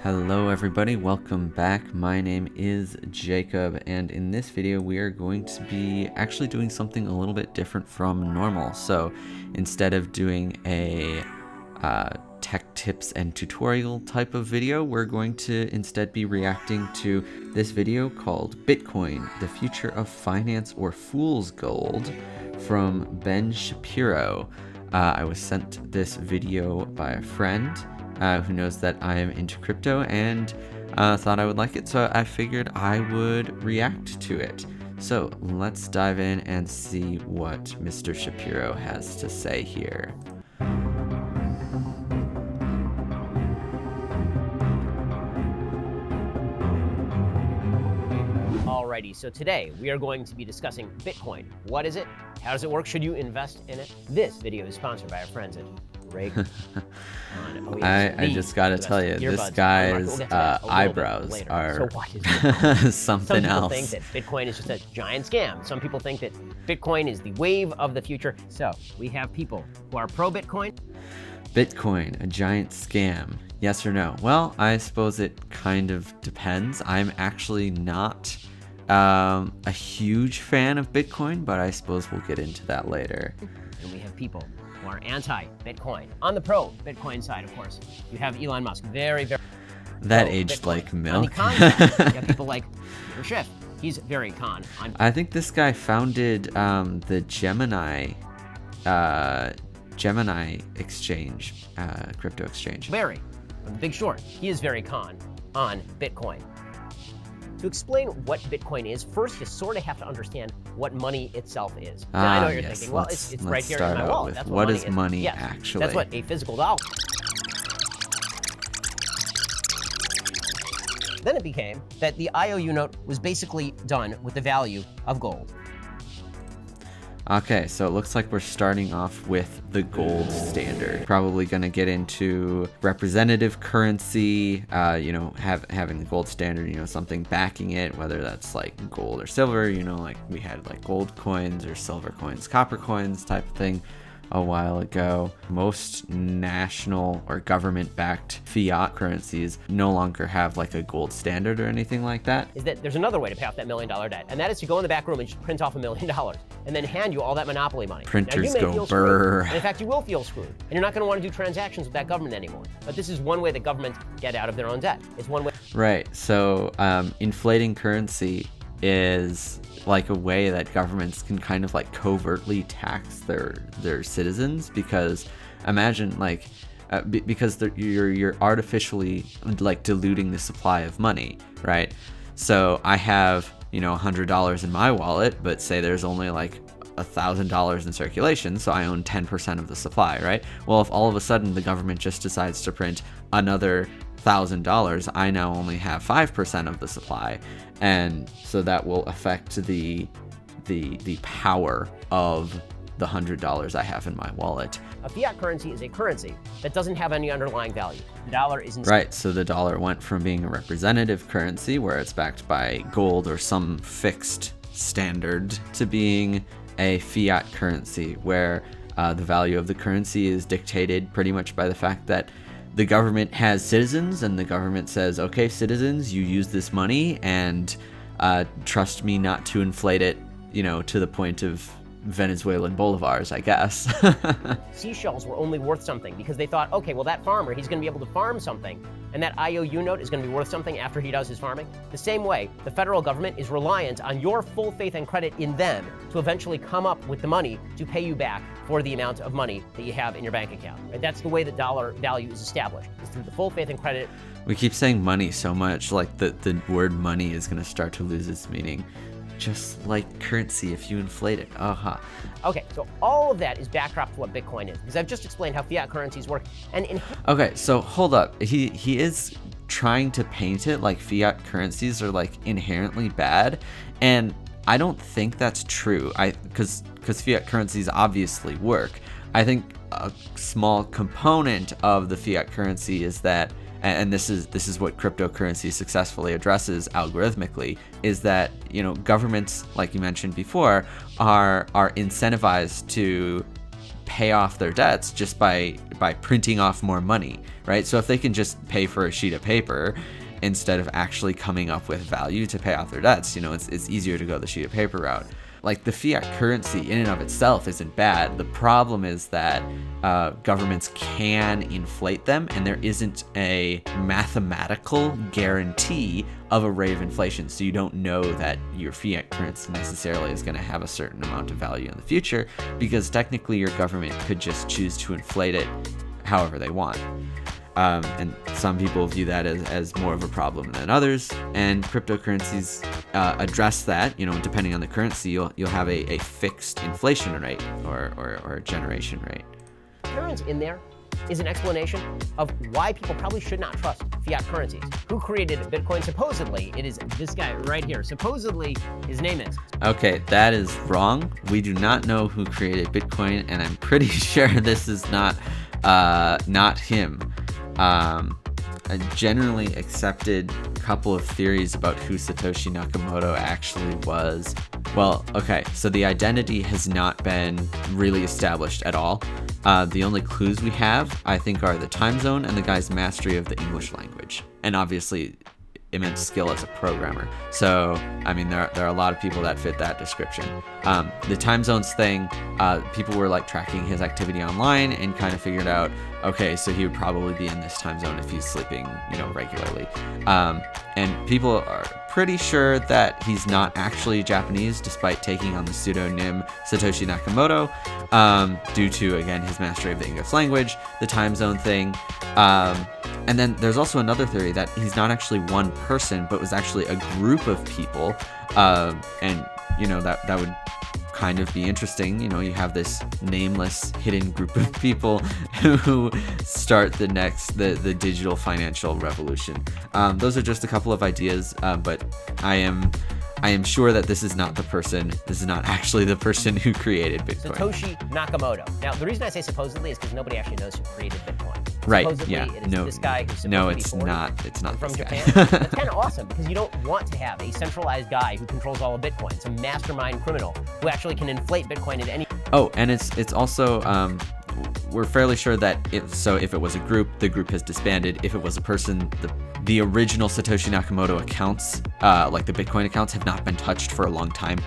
Hello everybody, welcome back. My name is Jacob, and in this video we are going to be actually doing something a little bit different from normal. So instead of doing a tech tips and tutorial type of video, we're going to instead be reacting to this video called Bitcoin, the Future of Finance or Fool's Gold from Ben Shapiro. I was sent this video by a friend who knows that I am into crypto and thought I would like it, so I figured I would react to it. So let's dive in and see what Mr. Shapiro has to say here. Alrighty, so today we are going to be discussing Bitcoin. What is it? How does it work? Should you invest in it? This video is sponsored by our friends at I just gotta tell you, this guy's eyebrows are something else. Some people think that Bitcoin is just a giant scam. Some people think that Bitcoin is the wave of the future. So we have people who are pro-Bitcoin. Bitcoin, a giant scam. Yes or no? Well, I suppose it kind of depends. I'm actually not a huge fan of Bitcoin, but I suppose we'll get into that later. And we have people who are anti-Bitcoin. On the pro-Bitcoin side, of course, you have Elon Musk, very that aged like milk. On the con side, you have people like Peter Schiff. He's very con. I think this guy founded the Gemini exchange, crypto exchange. Larry from Big Short, he is very con on Bitcoin. To explain what Bitcoin is, first you sort of have to understand what money itself is. Now, I know what you're thinking, well, it's right here in my wallet. That's what is money actually? That's what a physical dollar. Then it became that the IOU note was basically done with the value of gold. Okay, so it looks like we're starting off with the gold standard. Probably going to get into representative currency, having the gold standard, something backing it, whether that's like gold or silver, like we had like gold coins or silver coins, copper coins type of thing a while ago. Most national or government-backed fiat currencies no longer have like a gold standard or anything like that. Is that there's another way to pay off that $1 million debt, and that is to go in the back room and just print off $1 million and then hand you all that monopoly money. Printers go brrr. And in fact, you will feel screwed. And you're not going to want to do transactions with that government anymore. But this is one way that governments get out of their own debt. It's one way. Right. So inflating currency is like a way that governments can kind of like covertly tax their citizens, because imagine like because you're artificially like diluting the supply of money, right? So I have $100 in my wallet, but say there's only like $1,000 in circulation, so I own 10% of the supply, right? Well, if all of a sudden the government just decides to print another $1,000, I now only have 5% of the supply, and so that will affect the power of the $100 I have in my wallet. A fiat currency is a currency that doesn't have any underlying value. The dollar isn't. Right, so the dollar went from being a representative currency where it's backed by gold or some fixed standard to being a fiat currency where the value of the currency is dictated pretty much by the fact that the government has citizens, and the government says, okay, citizens, you use this money and trust me not to inflate it, to the point of Venezuelan bolivars, I guess. Seashells were only worth something because they thought, okay, well, that farmer, he's going to be able to farm something, and that IOU note is going to be worth something after he does his farming. The same way, the federal government is reliant on your full faith and credit in them to eventually come up with the money to pay you back for the amount of money that you have in your bank account. Right? That's the way that dollar value is established, is through the full faith and credit. We keep saying money so much, like the word money is going to start to lose its meaning. Just like currency if you inflate it. Okay, so all of that is backdrop to what Bitcoin is, because I've just explained how fiat currencies work. Okay, so hold up. He is trying to paint it like fiat currencies are like inherently bad, and I don't think that's true. Because fiat currencies obviously work. I think a small component of the fiat currency is that, and this is what cryptocurrency successfully addresses algorithmically, is that governments, like you mentioned before, are incentivized to pay off their debts just by printing off more money, right? So if they can just pay for a sheet of paper instead of actually coming up with value to pay off their debts, it's easier to go the sheet of paper route. Like the fiat currency in and of itself isn't bad. The problem is that governments can inflate them, and there isn't a mathematical guarantee of a rate of inflation. So you don't know that your fiat currency necessarily is going to have a certain amount of value in the future, because technically your government could just choose to inflate it however they want. And some people view that as more of a problem than others, and cryptocurrencies address that. Depending on the currency, you'll have a fixed inflation rate or a generation rate. Inherent in there is an explanation of why people probably should not trust fiat currencies. Who created Bitcoin? Supposedly, it is this guy right here. Supposedly, his name is. Okay, that is wrong. We do not know who created Bitcoin, and I'm pretty sure this is not him. A generally accepted couple of theories about who Satoshi Nakamoto actually was. Well, okay, so the identity has not been really established at all. The only clues we have, I think, are the time zone and the guy's mastery of the English language, and obviously immense skill as a programmer. So, I mean, there are a lot of people that fit that description. The time zones thing, people were like tracking his activity online and kind of figured out, okay, so he would probably be in this time zone if he's sleeping, regularly. And people are pretty sure that he's not actually Japanese, despite taking on the pseudonym Satoshi Nakamoto, due to, again, his mastery of the English language, the time zone thing. And then there's also another theory that he's not actually one person, but was actually a group of people. And, that would kind of be interesting. You have this nameless hidden group of people who start the digital financial revolution. Those are just a couple of ideas, but I am sure that this is not the person. This is not actually the person who created Bitcoin. Satoshi Nakamoto. Now, the reason I say supposedly is because nobody actually knows who created Bitcoin. Right. Supposedly, Yeah. it is this guy who's supposed No, to be it's 40 not. It's not from this Japan. guy. That's kind of awesome because you don't want to have a centralized guy who controls all of Bitcoin. It's a mastermind criminal who actually can inflate Bitcoin at any. Oh, and it's also we're fairly sure that if it was a group, the group has disbanded. If it was a person, the original Satoshi Nakamoto accounts, like the Bitcoin accounts, have not been touched for a long time.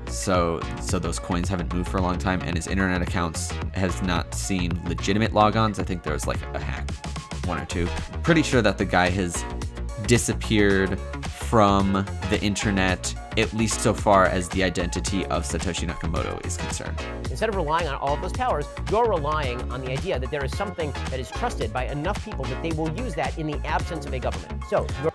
So those coins haven't moved for a long time, and his internet accounts has not seen legitimate logons. I think there was like a hack, one or two. Pretty sure that the guy has disappeared from the internet, at least so far as the identity of Satoshi Nakamoto is concerned. Instead of relying on all of those powers, you're relying on the idea that there is something that is trusted by enough people that they will use that in the absence of a government.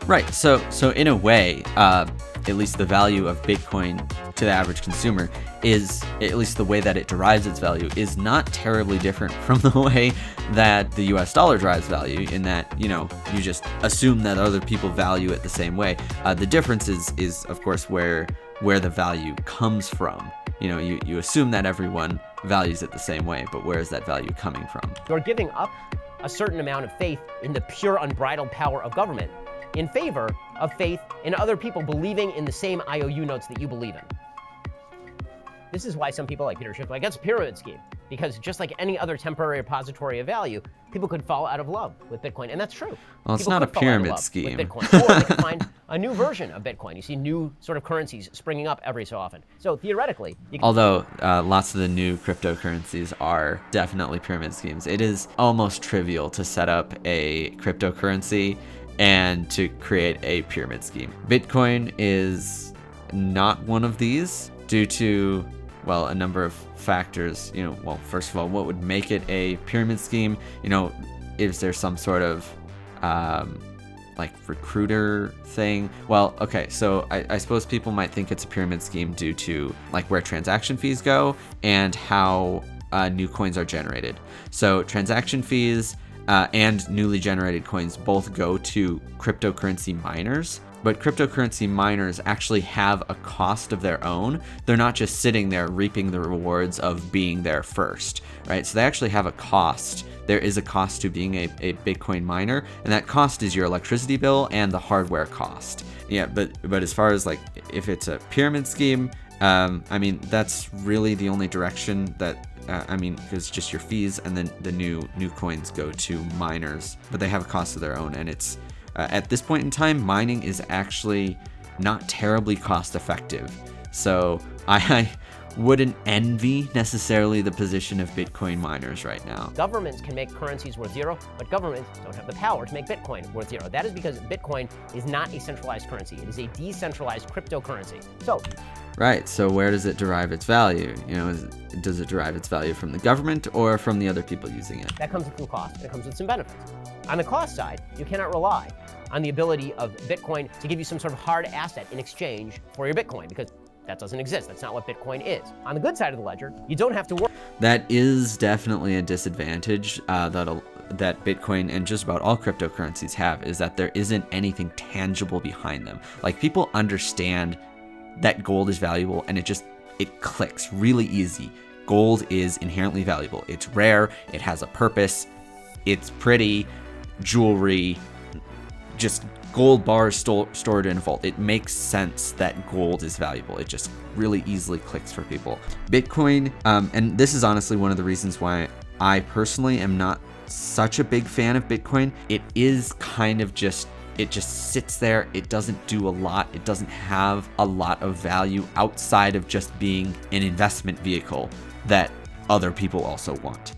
Right. So in a way, at least the value of Bitcoin to the average consumer is, at least the way that it derives its value, is not terribly different from the way that the US dollar derives value, in that, you just assume that other people value it the same way. The difference is of course where the value comes from. You assume that everyone values it the same way, but where is that value coming from? You're giving up a certain amount of faith in the pure unbridled power of government in favor of faith in other people believing in the same IOU notes that you believe in. This is why some people like Peter Schiff, like, that's a pyramid scheme, because just like any other temporary repository of value, people could fall out of love with Bitcoin, and that's true. Well, it's people not a could fall out of pyramid love scheme. with Bitcoin, or they could find a new version of Bitcoin. You see new sort of currencies springing up every so often. So theoretically, although lots of the new cryptocurrencies are definitely pyramid schemes, it is almost trivial to set up a cryptocurrency and to create a pyramid scheme. Bitcoin is not one of these due to, well, a number of factors. Well, first of all, what would make it a pyramid scheme? Is there some sort of like recruiter thing? Well, okay, so I suppose people might think it's a pyramid scheme due to like where transaction fees go and how new coins are generated. So transaction fees and newly generated coins both go to cryptocurrency miners. But cryptocurrency miners actually have a cost of their own. They're not just sitting there reaping the rewards of being there first, right? So they actually have a cost. There is a cost to being a Bitcoin miner, and that cost is your electricity bill and the hardware cost. Yeah, but as far as like if it's a pyramid scheme, I mean, that's really the only direction that I mean, it's just your fees, and then the new coins go to miners, but they have a cost of their own. And it's at this point in time, mining is actually not terribly cost effective. So I wouldn't envy necessarily the position of Bitcoin miners right now. Governments can make currencies worth zero, but governments don't have the power to make Bitcoin worth zero. That is because Bitcoin is not a centralized currency. It is a decentralized cryptocurrency. So, right. So where does it derive its value? You know, does it derive its value from the government or from the other people using it? that comes with some cost, and it comes with some benefits. On the cost side, you cannot rely on the ability of Bitcoin to give you some sort of hard asset in exchange for your Bitcoin, because that doesn't exist. That's not what Bitcoin is. On the good side of the ledger, you don't have to worry. That is definitely a disadvantage that Bitcoin and just about all cryptocurrencies have, is that there isn't anything tangible behind them. Like, people understand that gold is valuable, and it clicks really easy. Gold is inherently valuable. It's rare. It has a purpose. It's pretty. Jewelry, just gold bars stored in a vault. It makes sense that gold is valuable. It just really easily clicks for people. Bitcoin, and this is honestly one of the reasons why I personally am not such a big fan of Bitcoin. It is kind of just, it just sits there. It doesn't do a lot. It doesn't have a lot of value outside of just being an investment vehicle that other people also want.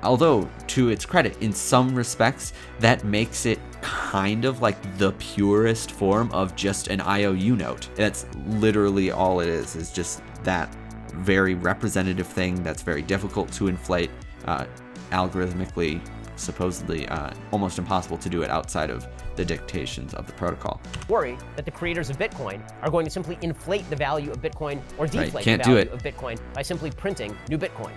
Although, to its credit, in some respects, that makes it kind of like the purest form of just an IOU note. That's literally all it is just that very representative thing that's very difficult to inflate, algorithmically, supposedly almost impossible to do it outside of the dictations of the protocol. Worry that the creators of Bitcoin are going to simply inflate the value of Bitcoin or deflate Can't the do value it. of Bitcoin by simply printing new Bitcoin.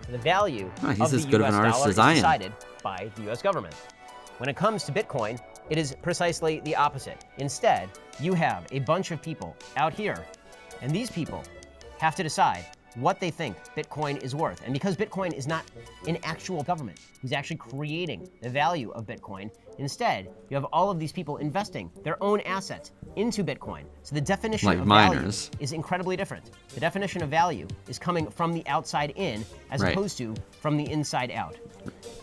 The value He's of the as good of US an artist dollar as is I am. decided by the US government. When it comes to Bitcoin, it is precisely the opposite. Instead, you have a bunch of people out here, and these people have to decide what they think Bitcoin is worth. And because Bitcoin is not an actual government who's actually creating the value of Bitcoin, instead, you have all of these people investing their own assets into Bitcoin. So the definition Like of miners. value is incredibly different. The definition of value is coming from the outside in as Right. opposed to from the inside out.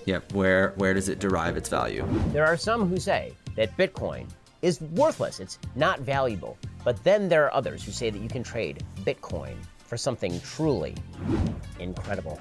Yep. Where does it derive its value? There are some who say that Bitcoin is worthless, it's not valuable. But then there are others who say that you can trade Bitcoin for something truly incredible.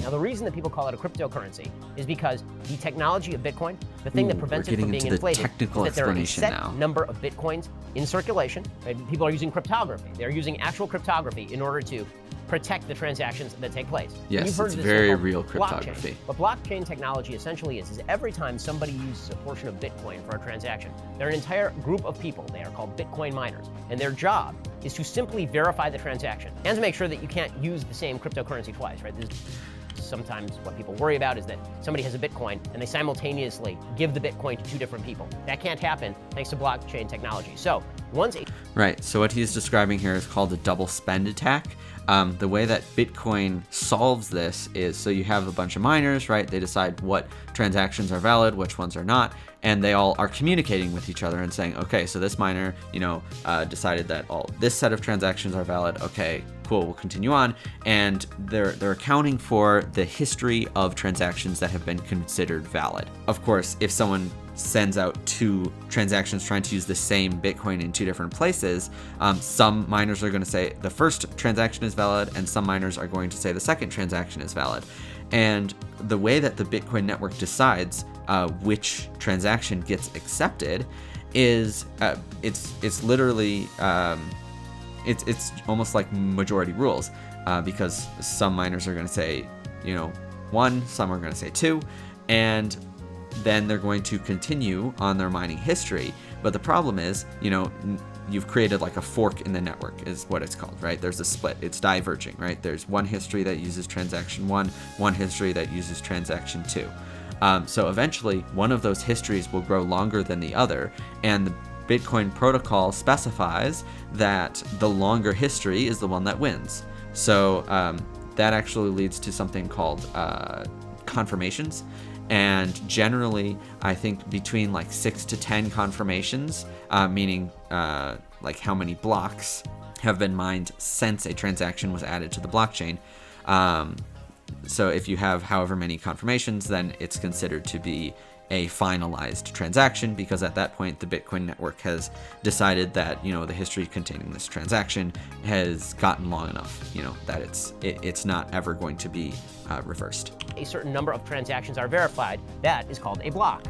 Now, the reason that people call it a cryptocurrency is because the technology of Bitcoin, the thing that prevents it from being inflated, is that there are a set number of Bitcoins in circulation. Right? People are using cryptography. They're using actual cryptography in order to protect the transactions that take place. Yes, You've heard it's of this very thing called real cryptography. Blockchain. What blockchain technology essentially is every time somebody uses a portion of Bitcoin for a transaction, they're an entire group of people. They are called Bitcoin miners, and their job is to simply verify the transaction and to make sure that you can't use the same cryptocurrency twice, right? Sometimes what people worry about is that somebody has a Bitcoin and they simultaneously give the Bitcoin to two different people. That can't happen thanks to blockchain technology. So Right, so what he's describing here is called a double spend attack. The way that Bitcoin solves this is, so you have a bunch of miners, right? They decide what transactions are valid, which ones are not, and they all are communicating with each other and saying, okay, so this miner, decided that this set of transactions are valid. Okay, cool, we'll continue on. And they're accounting for the history of transactions that have been considered valid. Of course, if someone sends out two transactions trying to use the same Bitcoin in two different places, some miners are going to say the first transaction is valid, and some miners are going to say the second transaction is valid. And the way that the Bitcoin network decides which transaction gets accepted is it's literally it's almost like majority rules, because some miners are going to say one, some are going to say two, and then they're going to continue on their mining history. But the problem is, you've created like a fork in the network is what it's called, right? There's a split. It's diverging, right? There's one history that uses transaction one history that uses transaction two. So eventually, one of those histories will grow longer than the other, and the Bitcoin protocol specifies that the longer history is the one that wins. So that actually leads to something called confirmations. And generally, I think between like 6 to 10 confirmations, meaning like how many blocks have been mined since a transaction was added to the blockchain. So if you have however many confirmations, then it's considered to be a finalized transaction, because at that point the Bitcoin network has decided that, you know, the history containing this transaction has gotten long enough, you know, that it's not ever going to be reversed. A certain number of transactions are verified. That is called a block.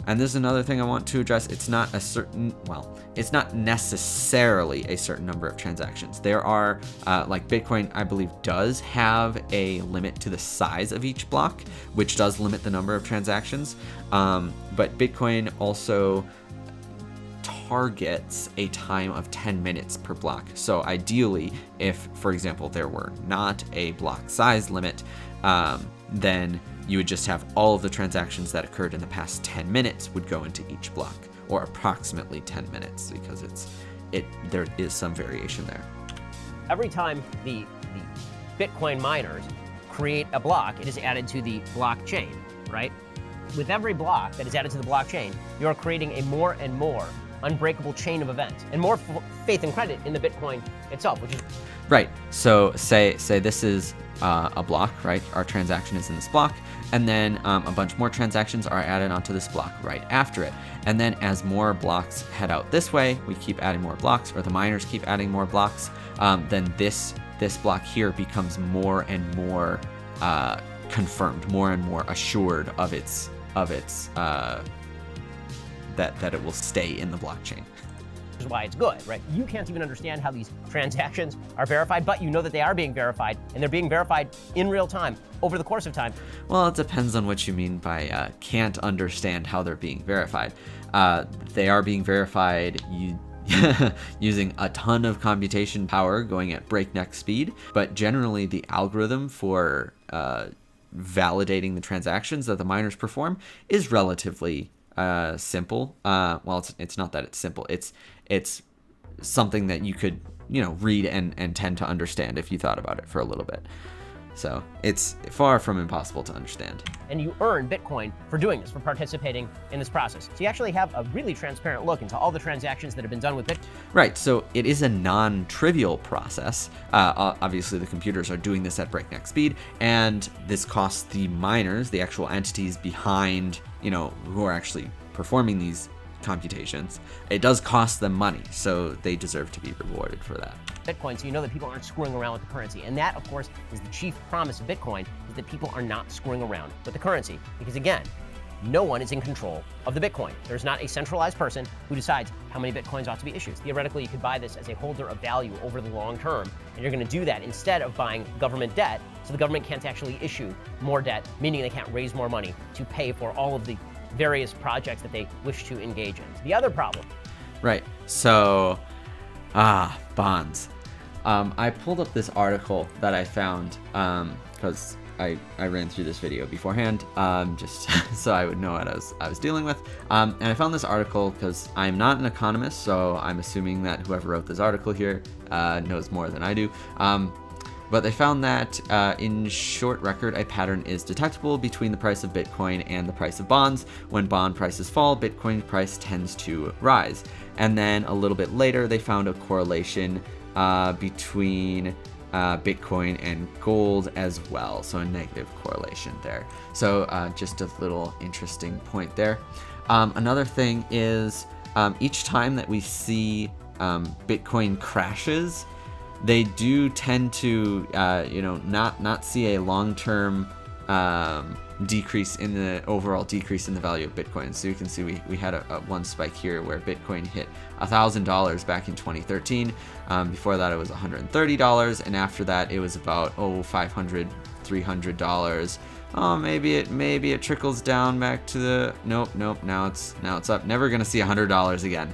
And this is another thing I want to address. It's not a certain, well, it's not necessarily a certain number of transactions. There are, like Bitcoin, I believe, does have a limit to the size of each block, which does limit the number of transactions. But Bitcoin also targets a time of 10 minutes per block. So ideally, if, for example, there were not a block size limit, then you would just have all of the transactions that occurred in the past 10 minutes would go into each block, or approximately 10 minutes, because there is some variation there. Every time the Bitcoin miners create a block, it is added to the blockchain, right? With every block that is added to the blockchain, you are creating a more and more unbreakable chain of events, and more faith and credit in the Bitcoin itself, which is right. So say this is a block, right? Our transaction is in this block, and then a bunch more transactions are added onto this block right after it. And then as more blocks head out this way, we keep adding more blocks, or the miners keep adding more blocks. Then this block here becomes more and more confirmed, more and more assured of its that it will stay in the blockchain. Which is why it's good, right? You can't even understand how these transactions are verified, but you know that they are being verified, and they're being verified in real time over the course of time. Well, it depends on what you mean by can't understand how they're being verified. They are being verified using a ton of computation power going at breakneck speed, but generally the algorithm for validating the transactions that the miners perform is relatively simple. Well, it's not that it's simple. It's something that you could, you know, read and tend to understand if you thought about it for a little bit. So it's far from impossible to understand. And you earn Bitcoin for doing this, for participating in this process. So you actually have a really transparent look into all the transactions that have been done with Bitcoin. Right, so it is a non-trivial process. Obviously the computers are doing this at breakneck speed, and this costs the miners, the actual entities behind, you know, who are actually performing these computations. It does cost them money, so they deserve to be rewarded for that. Bitcoin, so you know that people aren't screwing around with the currency. And that, of course, is the chief promise of Bitcoin, is that people are not screwing around with the currency. Because again, no one is in control of the Bitcoin. There's not a centralized person who decides how many Bitcoins ought to be issued. Theoretically, you could buy this as a holder of value over the long term, and you're going to do that instead of buying government debt, so the government can't actually issue more debt, meaning they can't raise more money to pay for all of the various projects that they wish to engage in. The other problem. Right, so, bonds. I pulled up this article that I found, because I ran through this video beforehand, just so I would know what I was dealing with. And I found this article because I'm not an economist, so I'm assuming that whoever wrote this article here knows more than I do. But they found that in short record, a pattern is detectable between the price of Bitcoin and the price of bonds. When bond prices fall, Bitcoin price tends to rise. And then a little bit later, they found a correlation between Bitcoin and gold as well. So a negative correlation there. So just a little interesting point there. Another thing is each time that we see Bitcoin crashes, they do tend to, not see a long-term decrease in the overall decrease in the value of Bitcoin. So you can see we had a one spike here where Bitcoin hit $1,000 back in 2013. Before that, it was $130, and after that, it was about $500, $300. Oh, maybe it trickles down back to the nope. Now it's up. Never gonna see $100 again.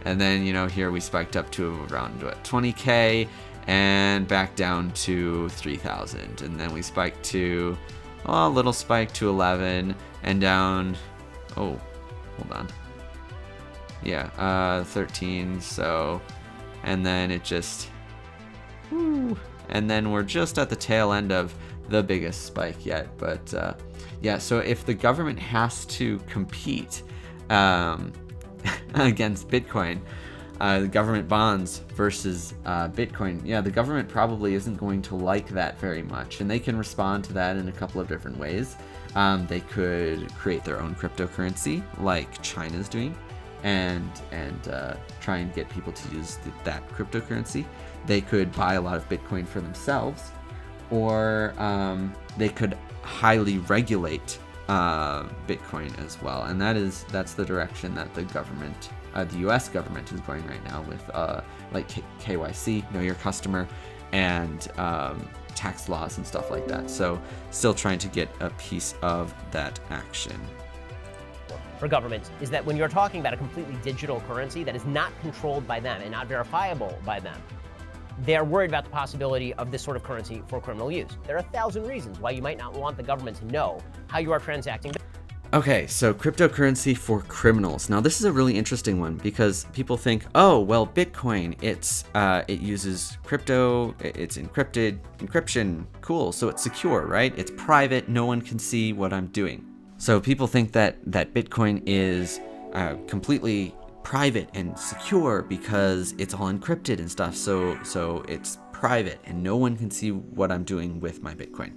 And then, here we spiked up to around 20K and back down to 3,000. And then we spiked to a little spike to 11 and down. Oh, hold on. Yeah, 13. So, and then it just, and then we're just at the tail end of the biggest spike yet. But yeah, so if the government has to compete against Bitcoin, government bonds versus Bitcoin. Yeah, the government probably isn't going to like that very much, and they can respond to that in a couple of different ways. They could create their own cryptocurrency, like China's doing, and try and get people to use that cryptocurrency. They could buy a lot of Bitcoin for themselves, or they could highly regulate Bitcoin as well, and that's the direction that the government, the U.S. government, is going right now with like KYC, know your customer, and tax laws and stuff like that. So still trying to get a piece of that action. For governments is that when you're talking about a completely digital currency that is not controlled by them and not verifiable by them, they're worried about the possibility of this sort of currency for criminal use. There are 1,000 reasons why you might not want the government to know how you are transacting. Okay, so cryptocurrency for criminals. Now this is a really interesting one because people think, oh, well, Bitcoin, it uses crypto, it's encryption, cool, so it's secure, right? It's private, no one can see what I'm doing. So people think that Bitcoin is completely private and secure because it's all encrypted and stuff, so it's private and no one can see what I'm doing with my Bitcoin.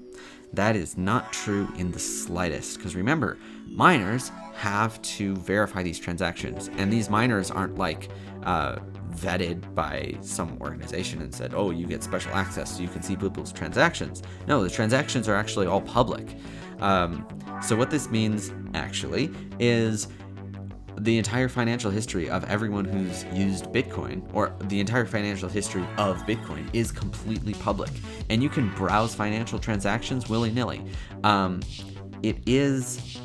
That is not true in the slightest, because remember, miners have to verify these transactions, and these miners aren't like vetted by some organization and said, oh, you get special access so you can see people's transactions. No, the transactions are actually all public. So what this means actually is the entire financial history of everyone who's used Bitcoin, or the entire financial history of Bitcoin, is completely public, and you can browse financial transactions willy-nilly. It is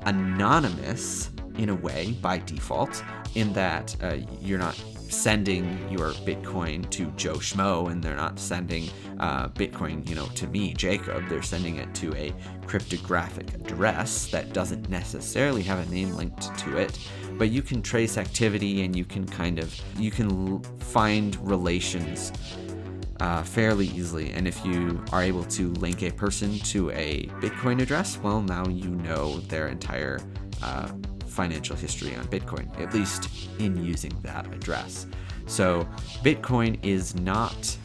anonymous in a way by default, in that you're not sending your Bitcoin to Joe Schmo, and they're not sending Bitcoin, to me, Jacob. They're sending it to a cryptographic address that doesn't necessarily have a name linked to it, but you can trace activity, and you can find relations fairly easily. And if you are able to link a person to a Bitcoin address, well, now you know their entire financial history on Bitcoin, at least in using that address. So Bitcoin is not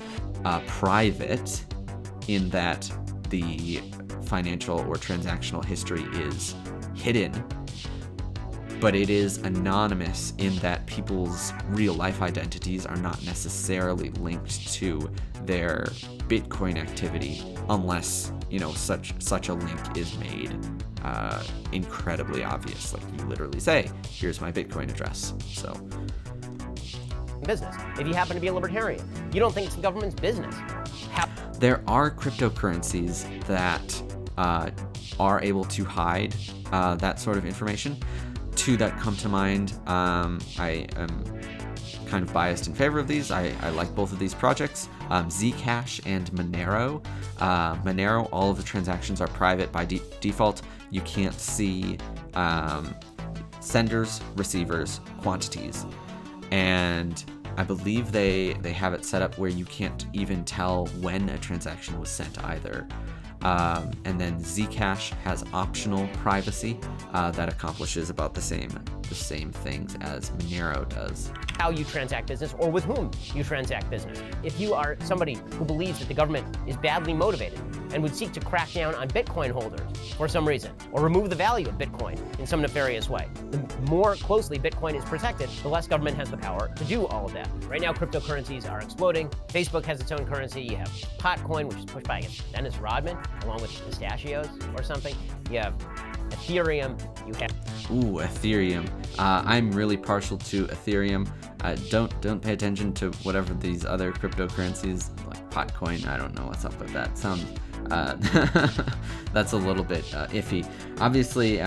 private in that the financial or transactional history is hidden, but it is anonymous in that people's real life identities are not necessarily linked to their Bitcoin activity, unless such a link is made incredibly obvious. Like you literally say, here's my Bitcoin address. So business. If you happen to be a libertarian, you don't think it's the government's business. There are cryptocurrencies that are able to hide that sort of information. Two that come to mind, I am kind of biased in favor of these. I like both of these projects, Zcash and Monero. Monero, all of the transactions are private by default. You can't see senders, receivers, quantities, and I believe they have it set up where you can't even tell when a transaction was sent either. And then Zcash has optional privacy that accomplishes about the same things as Monero does. How you transact business, or with whom you transact business. If you are somebody who believes that the government is badly motivated and would seek to crack down on Bitcoin holders for some reason, or remove the value of Bitcoin in some nefarious way, the more closely Bitcoin is protected, the less government has the power to do all of that. Right now, cryptocurrencies are exploding. Facebook has its own currency. You have Potcoin, which is pushed by, I guess, Dennis Rodman, along with pistachios or something. You have Ethereum. You have Ethereum. I'm really partial to Ethereum. Don't pay attention to whatever these other cryptocurrencies like Potcoin. I don't know what's up with that. Sounds that's a little bit iffy. Obviously,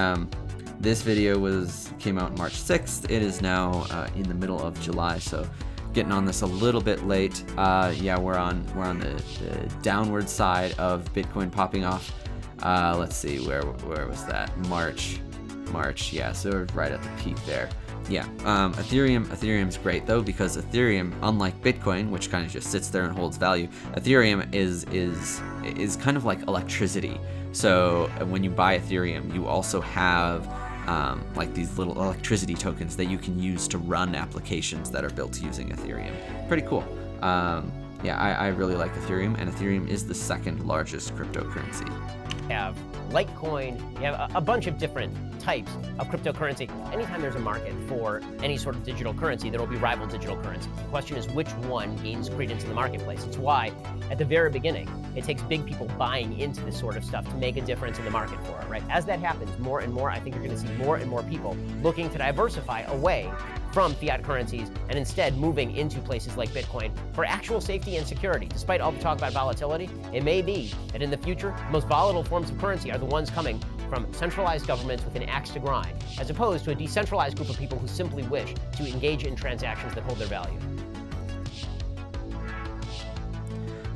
this video came out March 6th. It is now in the middle of July, so getting on this a little bit late. Yeah, we're on the downward side of Bitcoin popping off. Let's see, where was that? March, yeah, so we're right at the peak there. Yeah, Ethereum's great though, because Ethereum, unlike Bitcoin, which kind of just sits there and holds value, Ethereum is kind of like electricity. So when you buy Ethereum, you also have like these little electricity tokens that you can use to run applications that are built using Ethereum. Pretty cool. Yeah, I really like Ethereum, and Ethereum is the second largest cryptocurrency. You have Litecoin, you have a bunch of different types of cryptocurrency. Anytime there's a market for any sort of digital currency, there will be rival digital currencies. The question is which one gains credence in the marketplace. It's why, at the very beginning, it takes big people buying into this sort of stuff to make a difference in the market for it, right? As that happens more and more, I think you're going to see more and more people looking to diversify away from fiat currencies and instead moving into places like Bitcoin for actual safety and security. Despite all the talk about volatility, it may be that in the future, the most volatile forms of currency are the ones coming from centralized governments with an axe to grind, as opposed to a decentralized group of people who simply wish to engage in transactions that hold their value.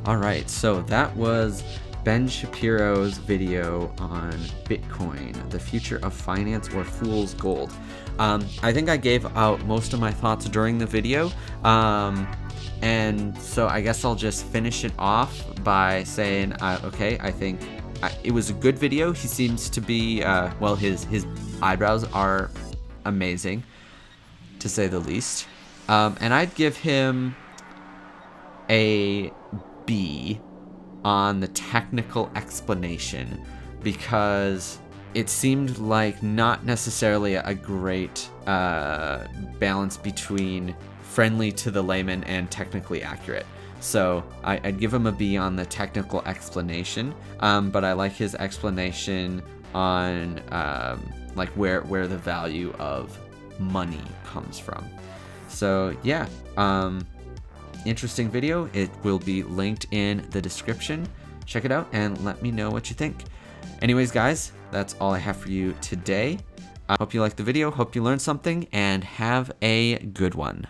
All right, so that was Ben Shapiro's video on Bitcoin, the future of finance or fool's gold. I think I gave out most of my thoughts during the video, and so I guess I'll just finish it off by saying, okay, I think it was a good video. He seems to be, well, his eyebrows are amazing, to say the least, and I'd give him a B on the technical explanation, because it seemed like not necessarily a great balance between friendly to the layman and technically accurate. So I'd give him a B on the technical explanation, but I like his explanation on like where the value of money comes from. So yeah, interesting video. It will be linked in the description. Check it out and let me know what you think. Anyways, guys, that's all I have for you today. I hope you liked the video, hope you learned something, and have a good one.